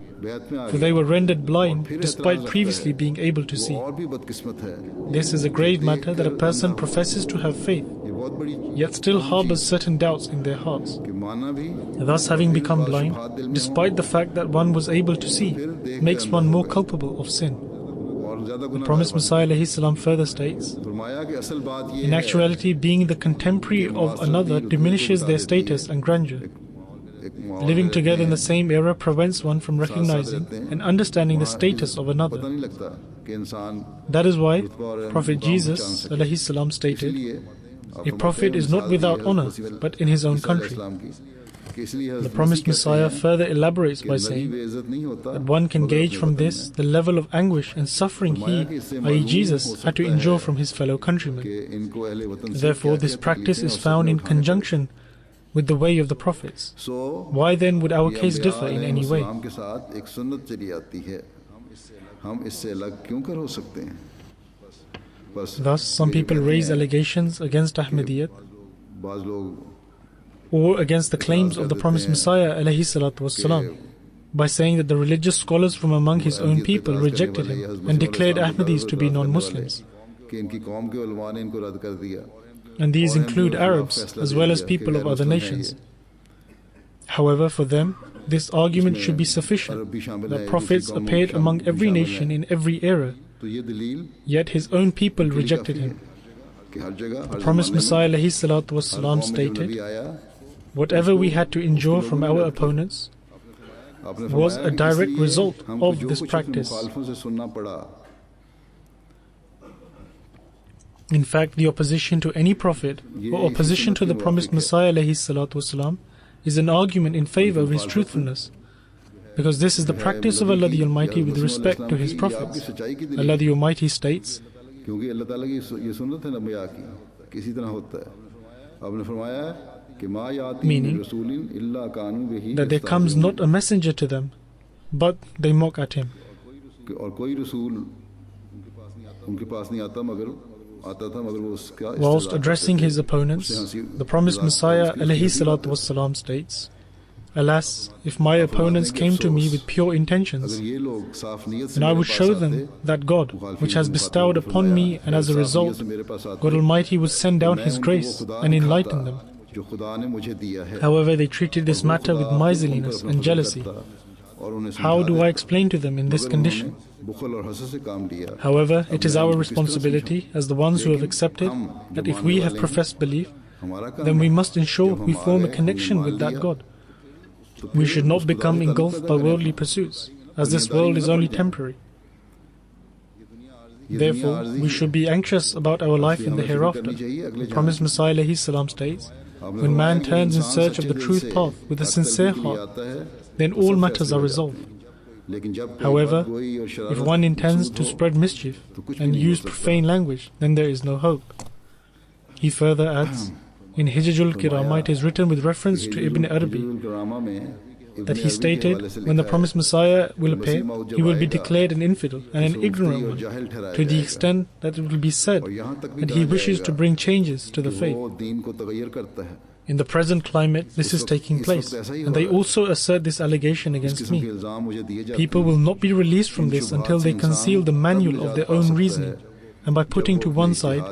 for they were rendered blind despite previously being able to see. This is a grave matter that a person professes to have faith, yet still harbors certain doubts in their hearts. Thus, having become blind, despite the fact that one was able to see, makes one more culpable of sin. The promised Messiah ﷺ further states, "In actuality, being the contemporary of another diminishes their status and grandeur. Living together in the same era prevents one from recognizing and understanding the status of another. That is why Prophet Jesus ﷺ stated, A prophet is not without honor, but in his own country. The promised Messiah further elaborates by saying that one can gauge from this the level of anguish and suffering he, i.e. Jesus, had to endure from his fellow countrymen. Therefore, this practice is found in conjunction with the way of the prophets. Why then would our case differ in any way? Thus, some people raise allegations against Ahmadiyya or against the claims of the promised Messiah ﷺ, by saying that the religious scholars from among his own people rejected him and declared Ahmadis to be non-Muslims. And these include Arabs as well as people of other nations. However, for them, this argument should be sufficient, that prophets appeared among every nation in every era, yet his own people rejected him. The promised Messiah ﷺ stated, "Whatever we had to endure from our opponents was a direct result of this practice." In fact, the opposition to any prophet or opposition to the promised Messiah ﷺ is an argument in favor of his truthfulness, because this is the practice of Allah the Almighty with respect to his prophets. Allah the Almighty states, meaning that there comes not a messenger to them, but they mock at him. Whilst addressing his opponents, the promised Messiah ﷺ states, "Alas, if my opponents came to me with pure intentions, then I would show them that God, which has bestowed upon me, and as a result, God Almighty would send down His grace and enlighten them. However, they treated this matter with miserliness and jealousy. How do I explain to them in this condition? However, it is our responsibility as the ones who have accepted that if we have professed belief, then we must ensure we form a connection with that God. We should not become engulfed by worldly pursuits, as this world is only temporary. Therefore, we should be anxious about our life in the hereafter. The promised Messiah ﷺ states, "When man turns in search of the truth path with a sincere heart, then all matters are resolved. However, if one intends to spread mischief and use profane language, then there is no hope." He further adds, in Hijjul Kirama it is written with reference to Ibn Arabi that he stated, when the promised Messiah will appear, he will be declared an infidel and an ignorant one, to the extent that it will be said that he wishes to bring changes to the faith. In the present climate, this is taking place, and they also assert this allegation against me. People will not be released from this until they conceal the manual of their own reasoning, and by putting to one side,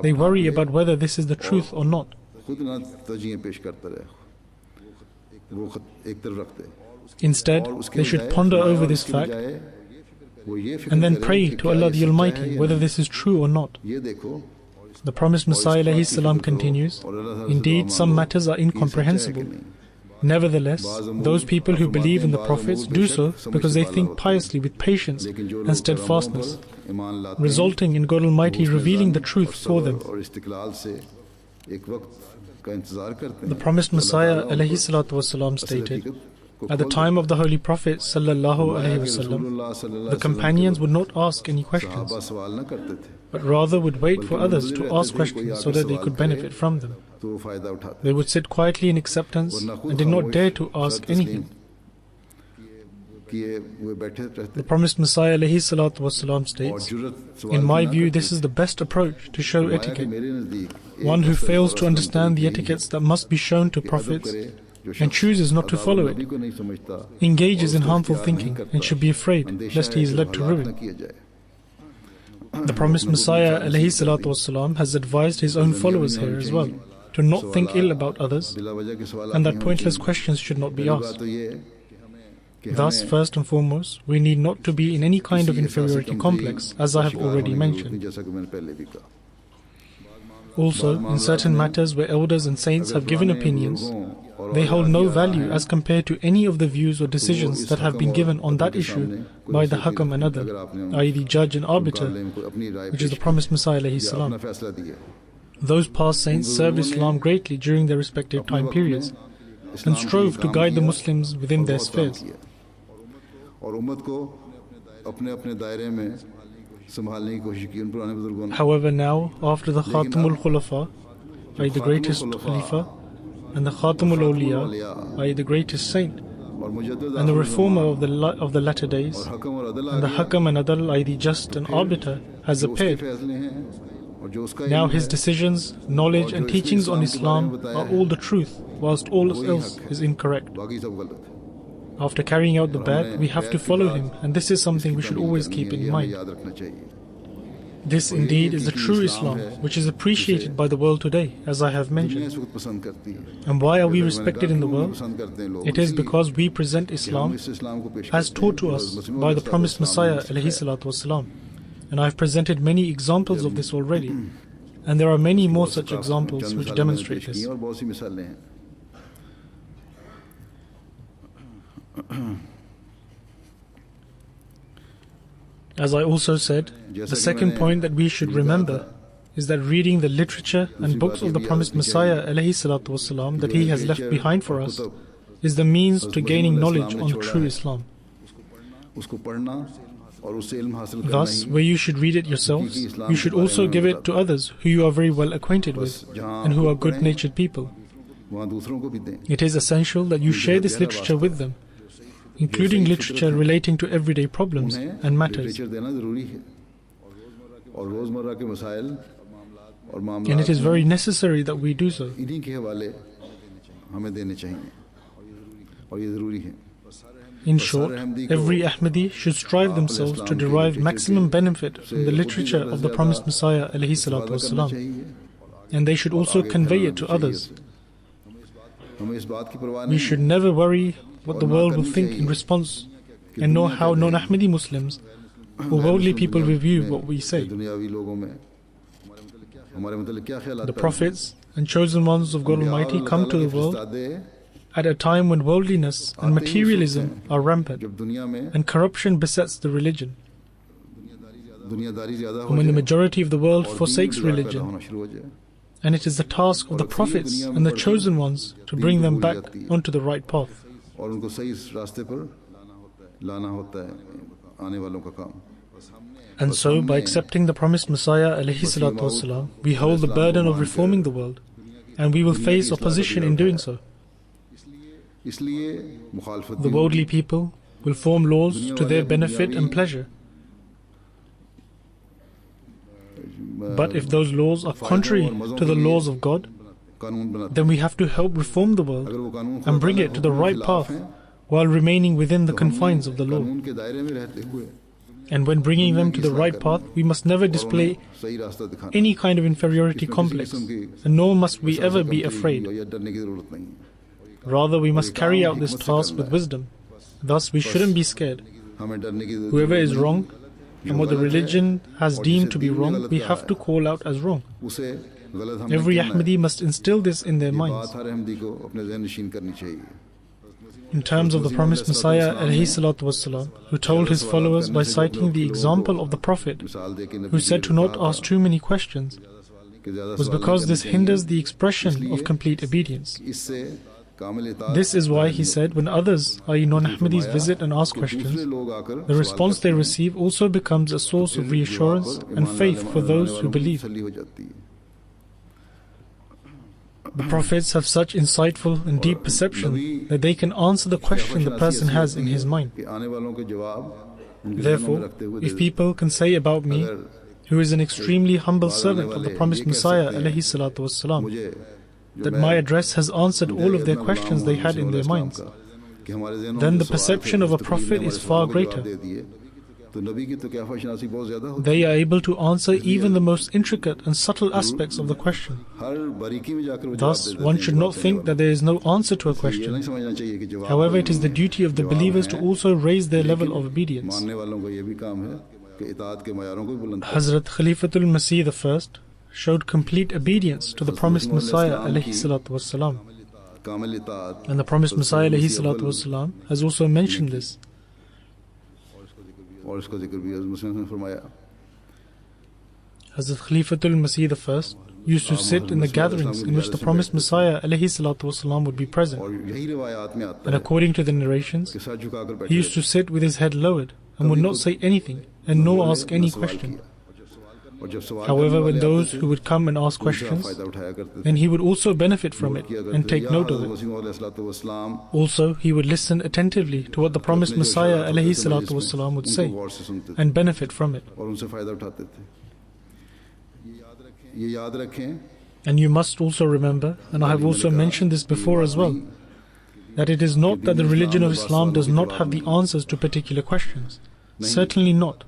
they worry about whether this is the truth or not. Instead, they should ponder over this fact and then pray to Allah the Almighty whether this is true or not. The promised Messiah ﷺ continues, "Indeed, some matters are incomprehensible. Nevertheless, those people who believe in the prophets do so because they think piously with patience and steadfastness, resulting in God Almighty revealing the truth for them." The promised Messiah ﷺ stated, at the time of the Holy Prophet ﷺ, the companions would not ask any questions, but rather would wait for others to ask questions so that they could benefit from them. They would sit quietly in acceptance and did not dare to ask anything. The promised Messiah ﷺ states, "In my view, this is the best approach to show etiquette. One who fails to understand the etiquettes that must be shown to prophets and chooses not to follow it, engages in harmful thinking and should be afraid lest he is led to ruin." The promised Messiah ﷺ has advised his own followers here as well to not think ill about others, and that pointless questions should not be asked. Thus, first and foremost, we need not to be in any kind of inferiority complex, as I have already mentioned. Also, in certain matters where elders and saints have given opinions, they hold no value as compared to any of the views or decisions that have been given on that issue by the Hakam and other, i.e. the judge and arbiter, which is the promised Messiah ﷺ. Those past saints served Islam greatly during their respective time periods and strove to guide the Muslims within their spheres. However, now, after the Khatamul Khulafa, i.e. the greatest Khalifa, and the Khatamul Awliya, i.e. the greatest saint, and the reformer of the latter days, and the Hakam and Adal, i.e. the just and arbiter, has appeared. Now his decisions, knowledge and teachings on Islam are all the truth, whilst all else is incorrect. After carrying out the bad, we have to follow him, and this is something we should always keep in mind. This indeed is the true Islam, which is appreciated by the world today, as I have mentioned. And why are we respected in the world? It is because we present Islam as taught to us by the promised Messiah ﷺ. And I have presented many examples of this already. And there are many more such examples which demonstrate this. As I also said, the second point that we should remember is that reading the literature and books of the promised Messiah ﷺ that he has left behind for us is the means to gaining knowledge on true Islam. Thus, where you should read it yourselves, you should also give it to others who you are very well acquainted with and who are good-natured people. It is essential that you share this literature with them, including literature relating to everyday problems and matters. And it is very necessary that we do so. In short, every Ahmadi should strive themselves to derive maximum benefit from the literature of the promised Messiah ﷺ, and they should also convey it to others. We should never worry what the world will think in response, and know how non-Ahmadi Muslims or worldly people review what we say. The prophets and chosen ones of God Almighty come to the world at a time when worldliness and materialism are rampant and corruption besets the religion. And when the majority of the world forsakes religion, and it is the task of the prophets and the chosen ones to bring them back onto the right path. And so, by accepting the promised Messiah ﷺ, we hold the burden of reforming the world, and we will face opposition in doing so. The worldly people will form laws to their benefit and pleasure. But if those laws are contrary to the laws of God, then we have to help reform the world and bring it to the right path while remaining within the confines of the law. And when bringing them to the right path, we must never display any kind of inferiority complex, and nor must we ever be afraid. Rather, we must carry out this task with wisdom. Thus, we shouldn't be scared. Whoever is wrong, and what the religion has deemed to be wrong, we have to call out as wrong. Every Ahmadi must instill this in their minds. In terms of the promised Messiah ﷺ, who told his followers by citing the example of the Prophet, who said to not ask too many questions, was because this hinders the expression of complete obedience. This is why he said when others, i.e. non-Ahmadis, visit and ask questions, the response they receive also becomes a source of reassurance and faith for those who believe. The prophets have such insightful and deep perception that they can answer the question the person has in his mind. Therefore, if people can say about me, who is an extremely humble servant of the promised Messiah ﷺ, that my address has answered all of their questions they had in their minds, then the perception of a prophet is far greater. They are able to answer even the most intricate and subtle aspects of the question. Thus, one should not think that there is no answer to a question. However, it is the duty of the believers to also raise their level of obedience. Hazrat Khalifatul Masih I showed complete obedience to the promised Messiah ﷺ. And the promised Messiah ﷺ has also mentioned this. Hazrat Khalifatul Masih I used to sit in the gatherings in which the promised Messiah ﷺ would be present. And according to the narrations, he used to sit with his head lowered and would not say anything and nor ask any question. However, when those who would come and ask questions, then he would also benefit from it and take note of it. Also, he would listen attentively to what the promised Messiah ﷺ would say and benefit from it. And you must also remember, and I have also mentioned this before as well, that it is not that the religion of Islam does not have the answers to particular questions. Certainly not.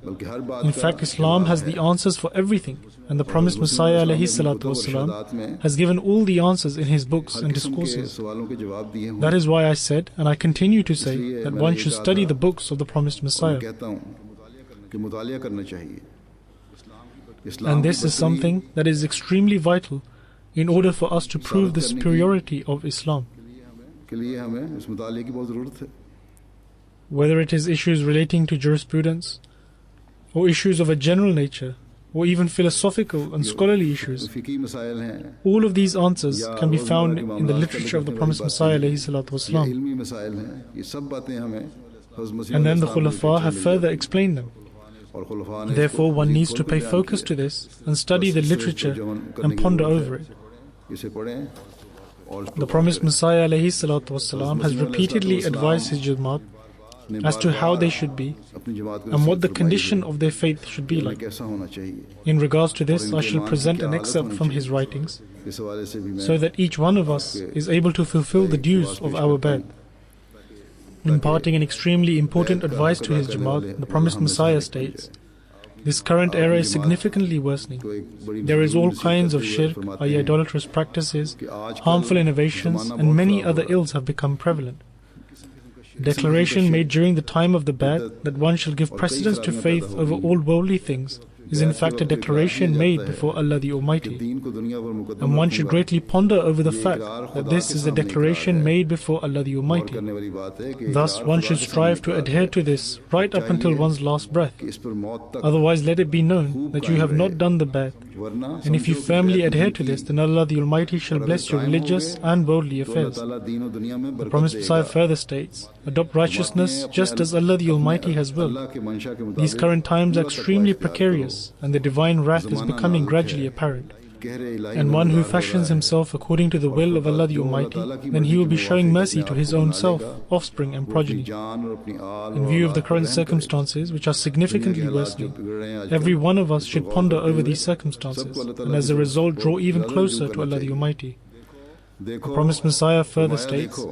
In fact, Islam has the answers for everything, and the promised Messiah ﷺ has given all the answers in his books and discourses. That is why I said, and I continue to say, that one should study the books of the promised Messiah. And this is something that is extremely vital in order for us to prove the superiority of Islam. Whether it is issues relating to jurisprudence, or issues of a general nature, or even philosophical and scholarly issues, all of these answers can be found in the literature of the promised Messiah ﷺ. And then the Khulafa have further explained them. Therefore, one needs to pay focus to this and study the literature and ponder over it. The promised Messiah ﷺ has repeatedly advised his Jamat as to how they should be and what the condition of their faith should be like. In regards to this, I shall present an excerpt from his writings so that each one of us is able to fulfill the dues of our bed. Imparting an extremely important advice to his Jamat, the promised Messiah states, "This current era is significantly worsening. There is all kinds of shirk, i.e. idolatrous practices, harmful innovations, and many other ills have become prevalent. Declaration made during the time of the Ba'ath that one shall give precedence to faith over all worldly things is in fact a declaration made before Allah the Almighty. And one should greatly ponder over the fact that this is a declaration made before Allah the Almighty. Thus, one should strive to adhere to this right up until one's last breath. Otherwise, let it be known that you have not done the Ba'ath. And if you firmly adhere to this, then Allah the Almighty shall bless your religious and worldly affairs." The promised Messiah further states, "Adopt righteousness just as Allah the Almighty has willed. These current times are extremely precarious, and the divine wrath is becoming gradually apparent. And one who fashions himself according to the will of Allah the Almighty, then he will be showing mercy to his own self, offspring and progeny. In view of the current circumstances, which are significantly worsening, every one of us should ponder over these circumstances, and as a result draw even closer to Allah the Almighty." The promised Messiah further states,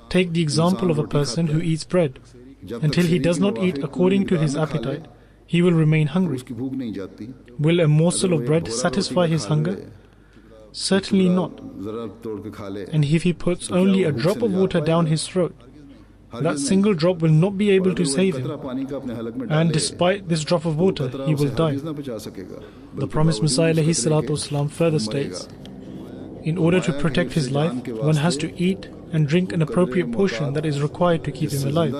"Take the example of a person who eats bread. Until he does not eat according to his appetite, he will remain hungry. Will a morsel of bread satisfy his hunger? Certainly not. And if he puts only a drop of water down his throat, that single drop will not be able to save him. And despite this drop of water, he will die." The promised Messiah ﷺ further states, "In order to protect his life, one has to eat and drink an appropriate portion that is required to keep him alive.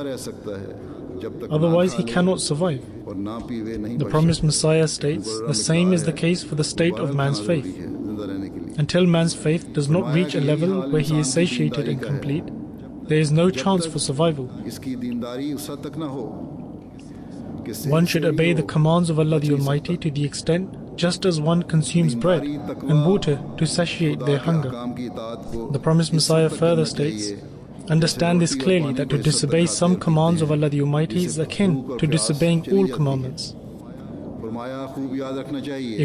Otherwise, he cannot survive." The promised Messiah states, "The same is the case for the state of man's faith. Until man's faith does not reach a level where he is satiated and complete, there is no chance for survival. One should obey the commands of Allah the Almighty to the extent just as one consumes bread and water to satiate their hunger." The promised Messiah further states, "Understand this clearly, that to disobey some commands of Allah the Almighty is akin to disobeying all commandments.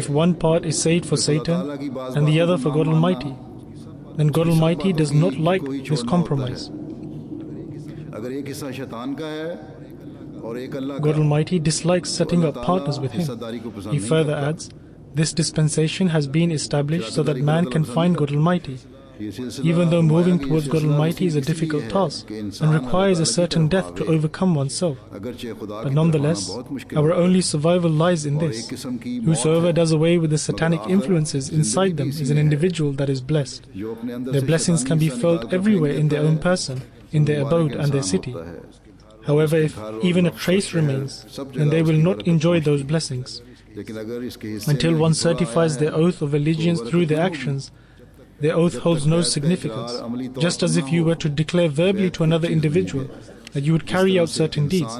If one part is saved for Satan and the other for God Almighty, then God Almighty does not like this compromise. God Almighty dislikes setting up partners with Him." He further adds, "This dispensation has been established so that man can find God Almighty. Even though moving towards God Almighty is a difficult task and requires a certain death to overcome oneself. But nonetheless, our only survival lies in this. Whosoever does away with the satanic influences inside them is an individual that is blessed. Their blessings can be felt everywhere in their own person, in their abode and their city. However, if even a trace remains, then they will not enjoy those blessings. Until one certifies their oath of allegiance through their actions, their oath holds no significance, just as if you were to declare verbally to another individual that you would carry out certain deeds,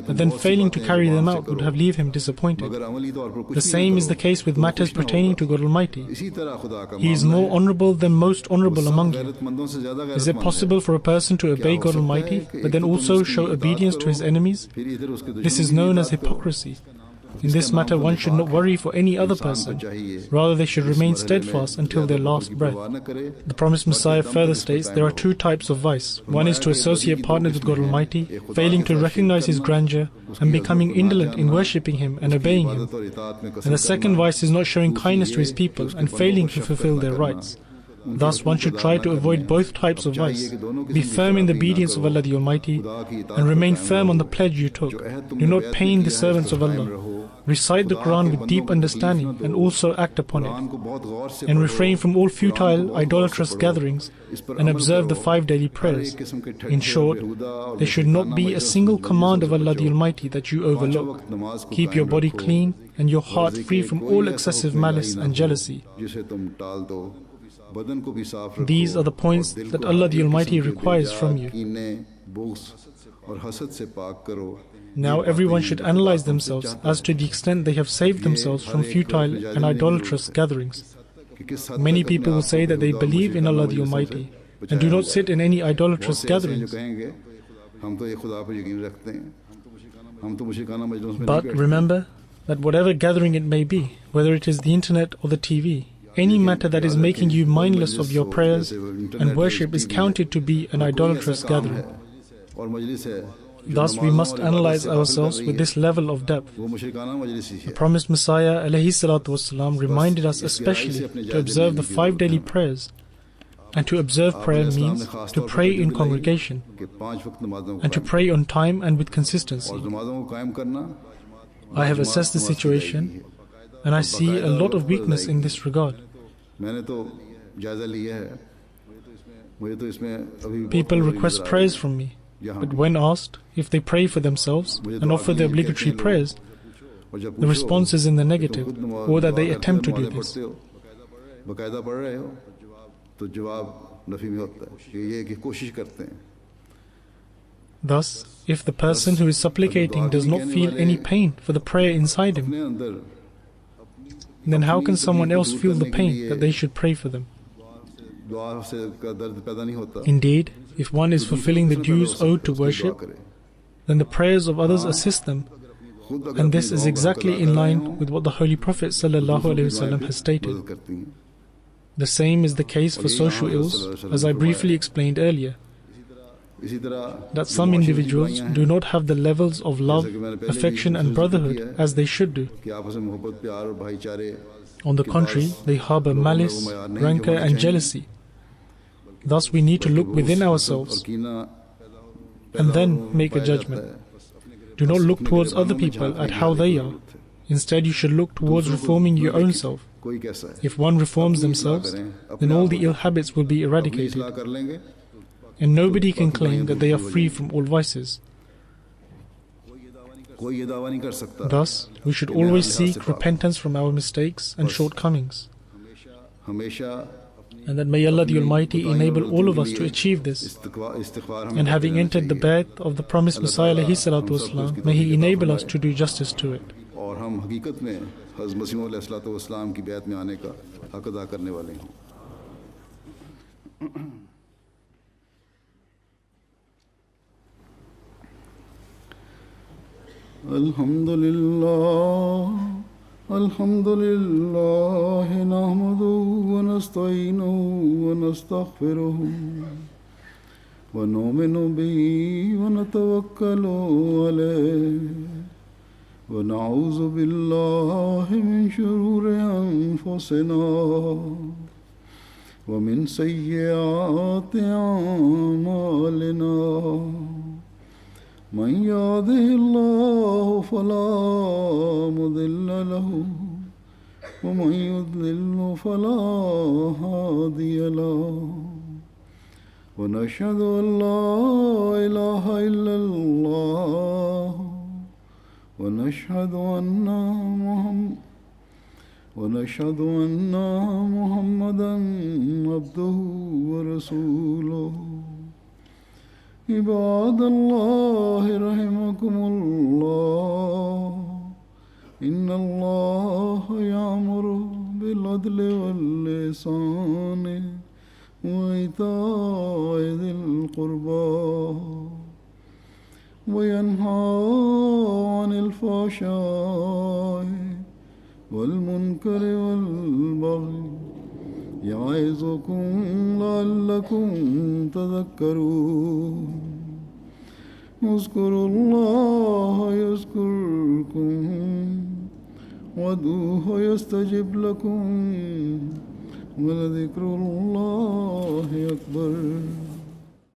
but then failing to carry them out would have left him disappointed. The same is the case with matters pertaining to God Almighty. He is more honorable than most honorable among you. Is it possible for a person to obey God Almighty, but then also show obedience to his enemies? This is known as hypocrisy. In this matter, one should not worry for any other person. Rather, they should remain steadfast until their last breath. The promised Messiah further states there are two types of vice. One is to associate partners with God Almighty, failing to recognize His grandeur and becoming indolent in worshipping Him and obeying Him. And the second vice is not showing kindness to His people and failing to fulfill their rights. Thus, one should try to avoid both types of vice. Be firm in the obedience of Allah the Almighty and remain firm on the pledge you took. Do not pain the servants of Allah. Recite the Quran with deep understanding and also act upon it. And refrain from all futile, idolatrous gatherings and observe the 5 daily prayers. In short, there should not be a single command of Allah the Almighty that you overlook. Keep your body clean and your heart free from all excessive malice and jealousy. These are the points that Allah the Almighty requires from you. Now everyone should analyze themselves as to the extent they have saved themselves from futile and idolatrous gatherings. Many people will say that they believe in Allah the Almighty and do not sit in any idolatrous gatherings. But remember that whatever gathering it may be, whether it is the internet or the TV, any matter that is making you mindless of your prayers and worship is counted to be an idolatrous gathering. Thus, we must analyze ourselves with this level of depth. The promised Messiah ﷺ reminded us especially to observe the 5 daily prayers. And to observe prayer means to pray in congregation and to pray on time and with consistency. I have assessed the situation and I see a lot of weakness in this regard. People request prayers from me, but when asked if they pray for themselves and offer the obligatory prayers, the response is in the negative, or that they attempt to do this. Thus, if the person who is supplicating does not feel any pain for the prayer inside him, then how can someone else feel the pain that they should pray for them? Indeed, if one is fulfilling the dues owed to worship, then the prayers of others assist them, and this is exactly in line with what the Holy Prophet ﷺ has stated. The same is the case for social ills, as I briefly explained earlier, that some individuals do not have the levels of love, affection and brotherhood as they should do. On the contrary, they harbor malice, rancor and jealousy. Thus we need to look within ourselves and then make a judgment. Do not look towards other people at how they are. Instead, you should look towards reforming your own self. If one reforms themselves, then all the ill habits will be eradicated, and nobody can claim that they are free from all vices. Thus, we should always seek repentance from our mistakes and shortcomings. And that may Allah the Almighty enable all of us to achieve this. And having entered the bayt of the promised Messiah ﷺ, may He enable us to do justice to it. Alhamdulillah nahmaduhu wa nasta'inuhu wa nastaghfiruhu wa nu'minu bihi wa natawakkalu alayhi wa na'udhu billahi min shururi anfusina wa min sayyiati a'malina. من يهده الله فلا مضل له ومن يضلل فلا هادي له ونشهد أن لا إله إلا الله ونشهد أن محمدا عبده ورسوله عباد الله رحمكم الله إن الله يأمر بالعدل والإحسان وإيتاء ذي القربى وينهى عن الفحشاء والمنكر والبغي يعظكم لعلكم تذكرون اذكروا الله يذكركم وادعوه يستجب لكم ولذكر الله أكبر